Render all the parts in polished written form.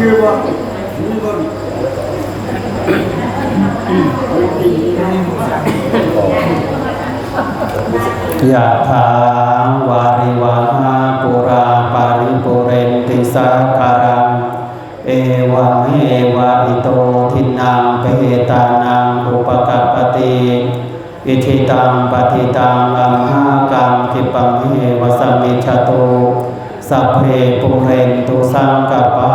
ยะถาวาริวหาปุราปาริปุเรนติสาคารังเอวะเมวะอิโตทินังเปตานังอุปกัปปติอิทิตังปฏิตังอัมหากังคิปังเมวะสมิจฉตุสัพเพปุเรนตุสังกปา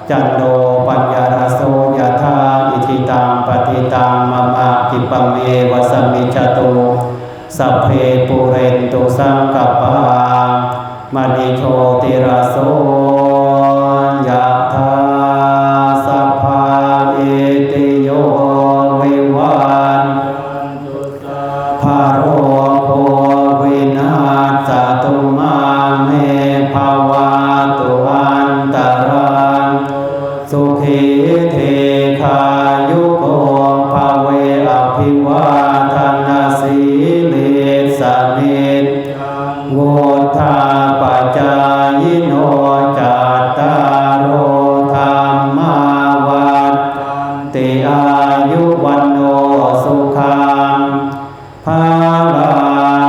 จันโทปัญญารโสยถาอิทิตังปฏิตังมัมมะคิปังเมวะสมิจฉตุสัพเพปุเรนตุสังกปามณิโชติราโสยะถาสัพพะเอติโยวิวัชภาโรโภวินาศตุมาเมภวะตุอันตรังสุขีเทคายุโกภเวอภิวาทนาสีลิสนิจโวทาปัจจายโนจัตตารโอธรรมาวัฏติอายุวันโนสุขังภาลั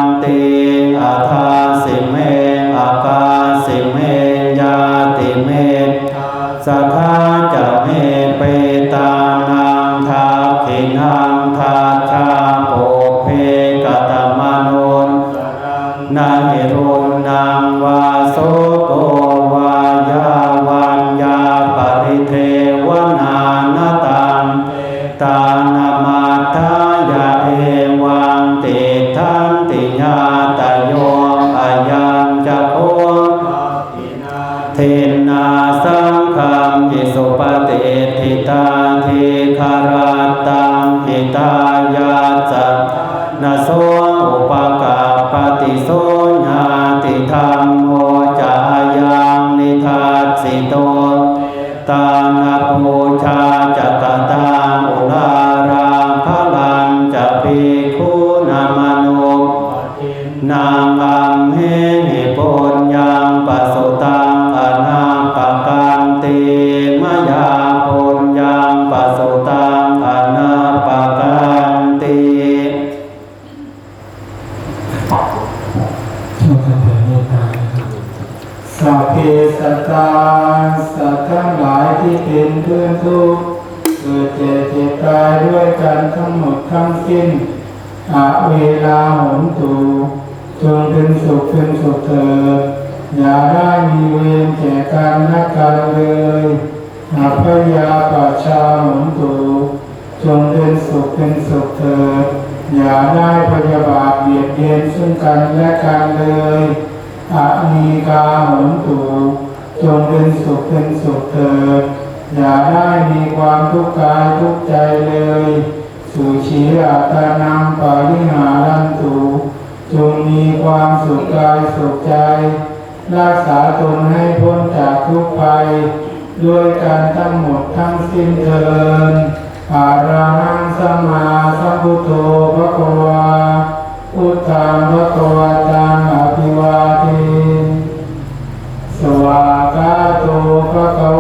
นติอาทาสิเมอากาสิเมยาติเมสัทธาจะเมเปตานังทักขินังทัจฉาโปเพกตมนุนนาหิรุนังวาโสโกวายาวันยาปริเทวนานาตังตานามาทายาเอวังติทันติญาตโยอายังจะโพเทนาสังฆังอิสุปฏิทิตาทิคาราตังหิตายาจัตนะโสอุปการปฏิโสญาติธรรมโมจายังนิทัสสิโตตานาปูชาจักตังอุลาราภลังจะภิกขุนามนุนางอัมเหหิปุญญังปัสสุตังอนาปกันติมยาปุญญังปัสสุตังอนาปกันติสัพเพสัตตาสัตว์ทั้งหลายที่เป็นเพื่อนทุกข์เกิดเจ็บเจ็บตายด้วยกันทั้งหมดทั้งสิ้นเวลาหนตุจงเป็นสุขเถิดอย่าได้มีเวรแก่กันและกันเลยพยาปัชชาหนตุจงเป็นสุขเถิดอย่าได้พยาบาทเบียดเบียนซึ่งกันและกันเลยอนีกาหนตุจงเป็นสุขเถิดอย่าได้มีความทุกข์กายทุกข์ใจเลยสุขีอัตตานังปาริหารันตุจงมีความสุขกายสุขใจรักษาตนให้พ้นจากทุกข์ภัยด้วยการทั้งหมดทั้งสิ้นเถิดอะระหังสัมมาสัมพุทโธภควาพุทธังภควตังอภิวาเทสวากาโตภคว